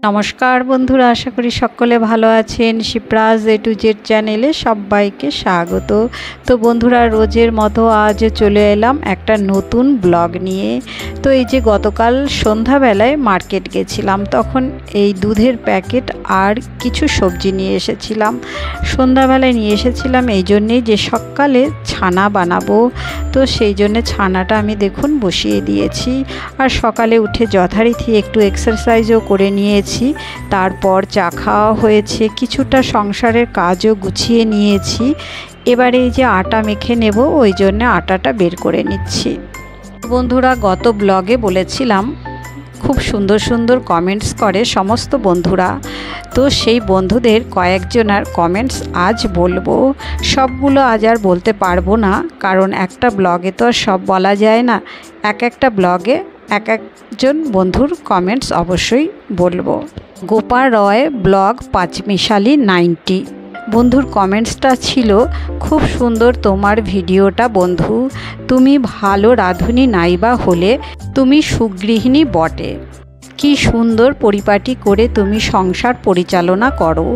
নমস্কার বন্ধুরা, আশা করি সকলে ভালো আছেন। শিপ্রাজ এ টু জেড চ্যানেলে সবাইকে স্বাগত। তো বন্ধুরা, রোজের মতো আজ চলে এলাম একটা নতুন ব্লগ নিয়ে। তো এই যে গতকাল সন্ধ্যাবেলায় মার্কেট গেছিলাম, তখন এই দুধের প্যাকেট আর কিছু সবজি নিয়ে এসেছিলাম। সন্ধ্যাবেলায় নিয়ে এসেছিলাম এই জন্যেই যে সকালে ছানা বানাবো, তো সেই জন্যে ছানাটা আমি দেখুন বসিয়ে দিয়েছি। আর সকালে উঠে যথারীতি একটু এক্সারসাইজও করে নিয়েছি। তারপর চা খাওয়া হয়েছে, কিছুটা সংসারের কাজও গুছিয়ে নিয়েছি। এবারে এই যে আটা মেখে নেব, ওই জন্য আটাটা বের করে নিচ্ছি। বন্ধুরা, গত ব্লগে বলেছিলাম খুব সুন্দর সুন্দর কমেন্টস করে সমস্ত বন্ধুরা, তো সেই বন্ধুদের কয়েকজনের কমেন্টস আজ বলবো। সবগুলো আজ আর বলতে পারবো না, কারণ একটা ব্লগে তো আর সব বলা যায় না। একটা ব্লগে এক একজন বন্ধুর কমেন্টস অবশ্যই বলবো। গোপাল রয় ব্লগ পাঁচমিশালি 90 বন্ধুর কমেন্টসটা ছিল, খুব সুন্দর তোমার ভিডিওটা বন্ধু, তুমি ভালো রাঁধুনি নাইবা হলে তুমি সুগৃহিণী বটে। কি সুন্দর পরিপাটি করে তুমি সংসার পরিচালনা করো।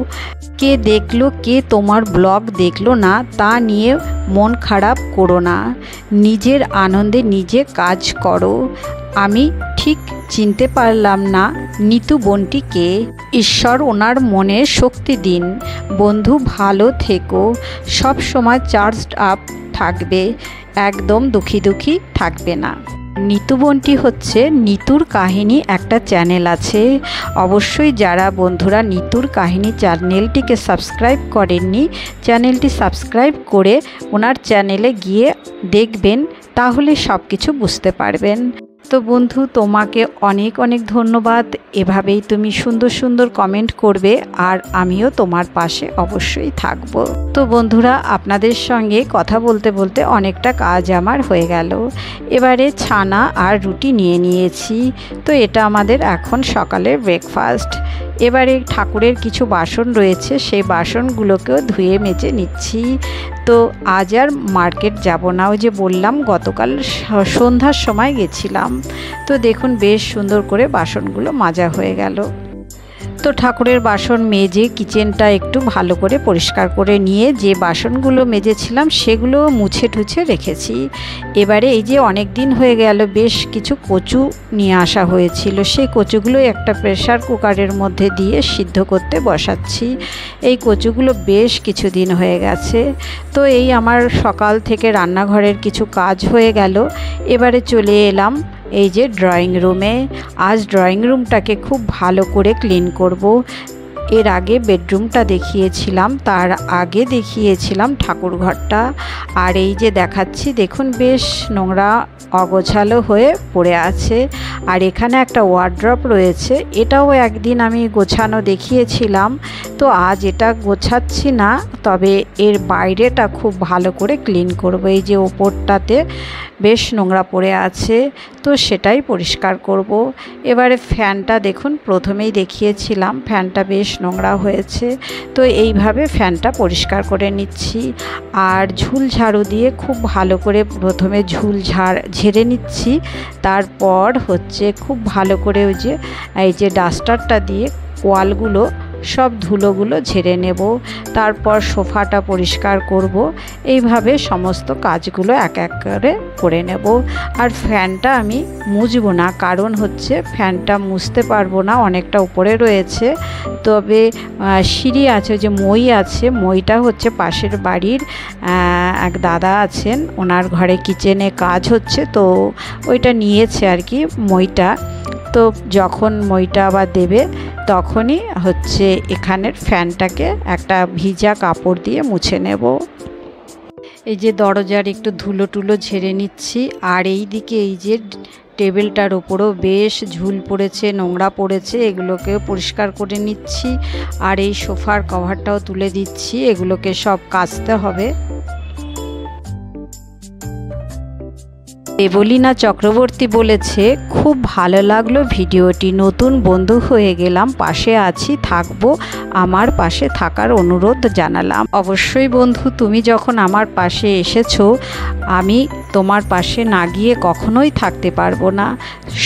কে দেখলো কে তোমার ব্লগ দেখলো না তা নিয়ে মন খারাপ করো না, নিজের আনন্দে নিজে কাজ করো। আমি ঠিক চিনতে পারলাম না নিতু বোনটি কে। ঈশ্বর ওনার মনে শক্তি দিন। বন্ধু ভালো থেকো, সব সময় চার্জড আপ থাকবে, একদম দুঃখী থাকবে না। নিতু বোনটি হচ্ছে নিতুর কাহিনী একটা চ্যানেল আছে, অবশ্যই যারা বন্ধুরা নিতুর কাহিনী চ্যানেলটিকে সাবস্ক্রাইব করেননি, চ্যানেলটি সাবস্ক্রাইব করে ওনার চ্যানেলে গিয়ে দেখবেন, তাহলে সব কিছু বুঝতে পারবেন। তো বন্ধু, তোমাকে অনেক অনেক ধন্যবাদ। এভাবেই তুমি সুন্দর সুন্দর কমেন্ট করবে, আর আমিও তোমার পাশে অবশ্যই থাকব। তো বন্ধুরা, আপনাদের সঙ্গে কথা বলতে বলতে অনেকটা কাজ আমার হয়ে গেল। এবারে ছানা আর রুটি নিয়ে নিয়েছি। তো এটা আমাদের এখন সকালের ব্রেকফাস্ট। এবারে ঠাকুরের কিছু বাসন রয়েছে, সেই বাসনগুলোকেও ধুয়ে মেজে নিচ্ছি। তো আজ আর মার্কেট যাব না, ওই যে বললাম গতকাল সন্ধ্যার সময় গেছিলাম। তো দেখুন বেশ সুন্দর করে বাসনগুলো মাজা হয়ে গেল। তো ঠাকুরের বাসন মেজে কিচেনটা একটু ভালো করে পরিষ্কার করে নিয়ে যে বাসনগুলো মেজেছিলাম সেগুলো মুছে টুছে রেখেছি। এবারে এই যে অনেক দিন হয়ে গেল বেশ কিছু কচু নিয়ে আসা হয়েছিল, সেই কচুগুলো একটা প্রেসার কুকারের মধ্যে দিয়ে সিদ্ধ করতে বসাচ্ছি। এই কচুগুলো বেশ কিছু দিন হয়ে গেছে। তো এই আমার সকাল থেকে রান্নাঘরের কিছু কাজ হয়ে গেল। এবারে চলে এলাম এই যে ড্রয়িং রুমে। আজ ড্রয়িং রুমটাকে খুব ভালো করে ক্লিন করব। এর আগে বেডরুমটা দেখিয়েছিলাম, তার আগে দেখিয়েছিলাম ঠাকুরঘরটা। আর এই যে দেখাচ্ছি, দেখুন বেশ নোংরা অগোছালো হয়ে পড়ে আছে। আর এখানে একটা ওয়ার্ড্রপ রয়েছে, এটাও একদিন আমি গোছানো দেখিয়েছিলাম। তো আজ এটা গোছাচ্ছি না, তবে এর বাইরেটা খুব ভালো করে ক্লিন করব। এই যে ওপরটাতে বেশ নোংরা পড়ে আছে, তো সেটাই পরিষ্কার করব। এবারে ফ্যানটা দেখুন, প্রথমেই দেখিয়েছিলাম ফ্যানটা বেশ নোংরা হয়েছে। তো এইভাবে ফ্যানটা পরিষ্কার করে নিচ্ছি। আর ঝুল ঝাড়ু দিয়ে খুব ভালো করে প্রথমে ঝুল ঝেড়ে নিচ্ছি। তারপর হচ্ছে খুব ভালো করে ওই যে এই যে ডাস্টারটা দিয়ে ওয়ালগুলো সব ধুলোগুলো ঝেড়ে নেব। তারপর সোফাটা পরিষ্কার করব। এইভাবে সমস্ত কাজগুলো এক এক করে নেব। আর ফ্যানটা আমি মুছবো না, কারণ হচ্ছে ফ্যানটা মুছতে পারবো না, অনেকটা উপরে রয়েছে। তবে সিঁড়ি আছে, যে মই আছে, মইটা হচ্ছে পাশের বাড়ির এক দাদা আছেন, ওনার ঘরে কিচেনে কাজ হচ্ছে, তো ওইটা নিয়েছে আর কি মইটা। তো যখন মইটা আবার দেবে তখনই হচ্ছে এখানের ফ্যানটাকে একটা ভিজা কাপড় দিয়ে মুছে নেব। এই যে দরজার একটু ধুলো টুলো ঝেড়ে নিচ্ছি। আর এই দিকে এই যে টেবিলটার ওপরও বেশ ঝুল পড়েছে, নোংরা পড়েছে, এগুলোকেও পরিষ্কার করে নিচ্ছি। আর এই সোফার কভারটাও তুলে দিচ্ছি, এগুলোকে সব কাচতে হবে। দেবলীনা চক্রবর্তী বলেছে, খুব ভালো লাগলো ভিডিওটি, নতুন বন্ধু হয়ে গেলাম, পাশে আছি, থাকবো, আমার পাশে থাকার অনুরোধ জানালাম। অবশ্যই বন্ধু, তুমি যখন আমার পাশে এসেছো, আমি তোমার পাশে না গিয়ে কখনোই থাকতে পারবো না,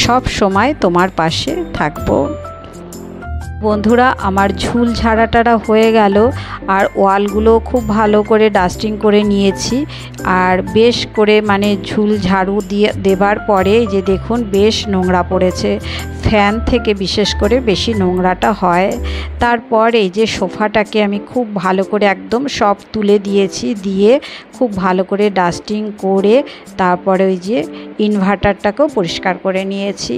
সব সময় তোমার পাশে থাকবো। বন্ধুরা আমার ঝুল ঝাড়াটারা হয়ে গেল আর ওয়ালগুলো খুব ভালো করে ডাস্টিং করে নিয়েছি। আর বেশ করে মানে ঝুল ঝাড়ু দিয়ে দেবার পরে যে দেখুন বেশ নোংরা পড়েছে, ফ্যান থেকে বিশেষ করে বেশি নোংরাটা হয়। তারপর এই যে সোফাটাকে আমি খুব ভালো করে একদম সব তুলে দিয়েছি, দিয়ে খুব ভালো করে ডাস্টিং করে তারপরে ওই যে ইনভার্টারটাকেও পরিষ্কার করে নিয়েছি।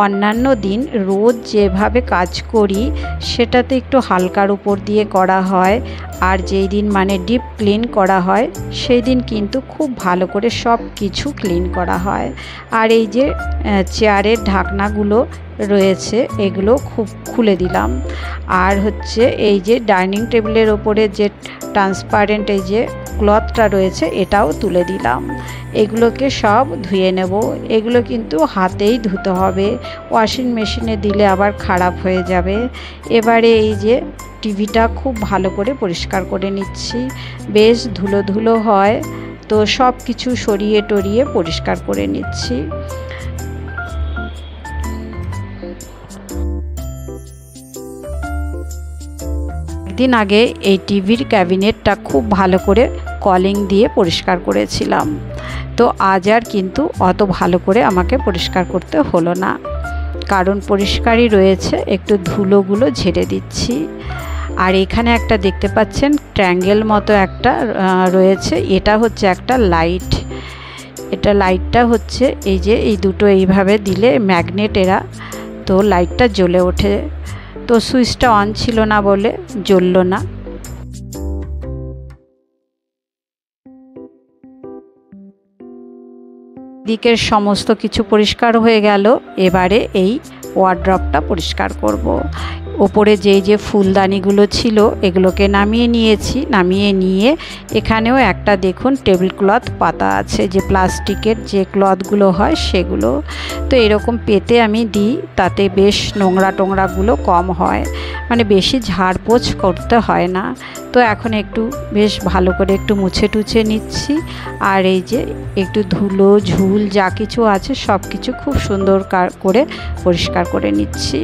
অন্যান্য দিন রোজ যেভাবে কাজ করি সেটাতে একটু হালকার উপর দিয়ে করা হয়, আর যেই দিন মানে ডিপ ক্লিন করা হয় সেই দিন কিন্তু খুব ভালো করে সব কিছু ক্লিন করা হয়। আর এই যে চেয়ারের ঢাকনাগুলো রয়েছে এগুলো খুব খুলে দিলাম। আর হচ্ছে এই যে ডাইনিং টেবিলের ওপরে যে ট্রান্সপারেন্ট এই যে ক্লথটা রয়েছে এটাও তুলে দিলাম। এগুলোকে সব ধুয়ে নেব। এগুলো কিন্তু হাতেই ধুতে হবে, ওয়াশিং মেশিনে দিলে আবার খারাপ হয়ে যাবে। এবারে এই যে টিভিটা খুব ভালো করে পরিষ্কার করে নিচ্ছি, বেশ ধুলো ধুলো হয়, তো সব কিছু সরিয়ে টরিয়ে পরিষ্কার করে নিচ্ছি। একদিন আগে এই টিভির ক্যাবিনেটটা খুব ভালো করে কলিং দিয়ে পরিষ্কার করেছিলাম, তো আজ আর কিন্তু অত ভালো করে আমাকে পরিষ্কার করতে হলো না, কারণ পরিষ্কারই রয়েছে, একটু ধুলোগুলো ঝেড়ে দিচ্ছি। আর এখানে একটা দেখতে পাচ্ছেন ট্রায়াঙ্গেল মতো একটা রয়েছে, এটা হচ্ছে একটা লাইট। এটা লাইটটা হচ্ছে এই যে এই দুটো এইভাবে দিলে ম্যাগনেট এরা, তো লাইটটা জ্বলে ওঠে। তো সুইচটা অন ছিল না বলে জ্বললো না। দিকের সমস্ত কিছু পরিষ্কার হয়ে গেল। এবারে এই ওয়ার্ড্রপটা পরিষ্কার করব। ওপরে যে ফুলদানিগুলো ছিল এগুলোকে নামিয়ে নিয়েছি। নামিয়ে নিয়ে এখানেও একটা দেখুন টেবিল ক্লথ পাতা আছে, যে প্লাস্টিকের যে ক্লথগুলো হয় সেগুলো। তো এরকম পেতে আমি দিই, তাতে বেশ নোংরা টোংরাগুলো কম হয়, মানে বেশি ঝাড়পোছ করতে হয় না। তো এখন একটু বেশ ভালো করে একটু মুছে টুছে নিচ্ছি। আর এই যে একটু ধুলো ঝুল যা কিছু আছে সব কিছু খুব সুন্দর করে পরিষ্কার করে নিচ্ছি।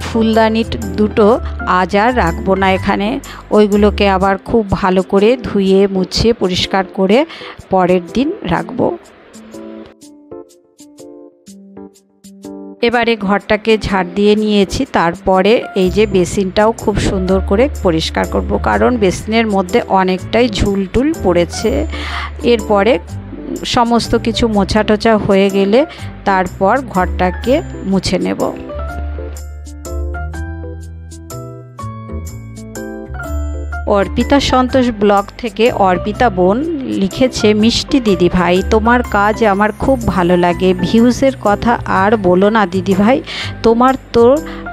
ফুলদানি দুটো আজ আর রাখবো না এখানে, ওইগুলোকে আবার খুব ভালো করে ধুয়ে মুছে পরিষ্কার করে পরের দিন রাখবো। এবারে ঘরটাকে ঝাড় দিয়ে নিয়েছি, তারপরে এই যে বেসিনটাও খুব সুন্দর করে পরিষ্কার করব, কারণ বেসিনের মধ্যে অনেকটাই ঝুল টুল পড়েছে। এরপরে সমস্ত কিছু মোছা টোছা হয়ে গেলে তারপর ঘরটাকে মুছে নেব। অর্পিতা সন্তোষ ব্লগ থেকে অর্পিতা বোন লিখেছে, মিষ্টি দিদি ভাই তোমার কাজ আমার খুব ভালো লাগে, ভিউজের কথা আর বলো না দিদি ভাই, তোমার তো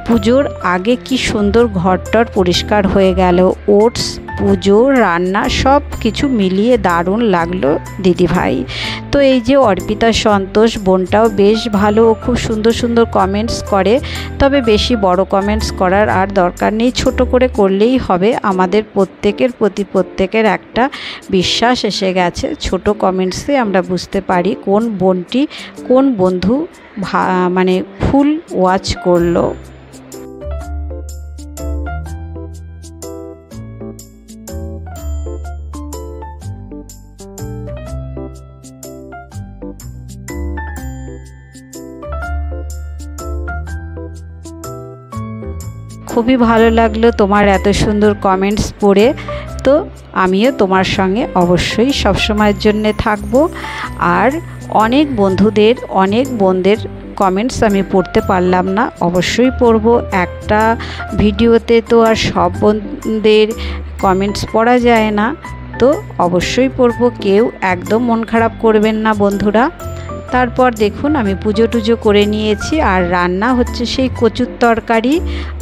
পুজোর আগে কি সুন্দর ঘরটর পরিষ্কার হয়ে গেল, ওটস পুজো রান্না সব কিছু মিলিয়ে দারুণ লাগলো দিদি ভাই। তো এই যে অর্পিতা সন্তোষ বোনটাও বেশ ভালো, খুব সুন্দর সুন্দর কমেন্টস করে, তবে বেশি বড় কমেন্টস করার আর দরকার নেই, ছোট করে করলেই হবে। আমাদের প্রত্যেকের প্রতি প্রত্যেকের একটা বিশ্বাস এসে গেছে, ছোট কমেন্টসে আমরা বুঝতে পারি কোন বোনটি কোন বন্ধু মানে ফুল ওয়াচ করলো। খুবই ভালো লাগলো তোমার এত সুন্দর কমেন্টস পড়ে, তো আমিও তোমার সঙ্গে অবশ্যই সবসময়ের জন্যে থাকবো। আর অনেক বন্ধুদের অনেক বোনদের কমেন্টস আমি পড়তে পারলাম না, অবশ্যই পড়বো। একটা ভিডিওতে তো আর সব বোনদের কমেন্টস পড়া যায় না, তো অবশ্যই পড়বো, কেউ একদম মন খারাপ করবেন না বন্ধুরা। তারপর দেখুন আমি পুজো টুজো করে নিয়েছি, আর রান্না হচ্ছে সেই কচুর তরকারি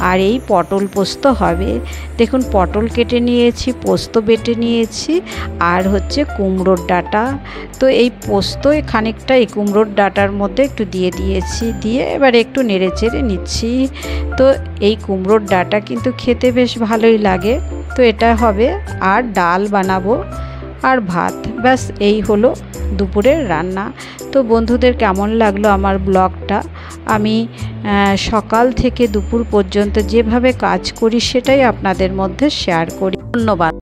আর এই পটল পোস্ত হবে। দেখুন পটল কেটে নিয়েছি, পোস্ত বেটে নিয়েছি, আর হচ্ছে কুমড়োর ডাঁটা। তো এই পোস্ত খানিকটা এই কুমড়োর ডাঁটার মধ্যে একটু দিয়ে দিয়েছি, দিয়ে এবার একটু নেড়ে চেড়ে নিচ্ছি। তো এই কুমড়োর ডাঁটা কিন্তু খেতে বেশ ভালোই লাগে। তো এটা হবে, আর ডাল বানাবো, আর ভাত, ব্যাস এই হলো দুপুরের রান্না। তো বন্ধুদের কেমন লাগলো আমার ব্লগটা? আমি সকাল থেকে দুপুর পর্যন্ত যেভাবে কাজ করি সেটাই আপনাদের মধ্যে শেয়ার করি। ধন্যবাদ।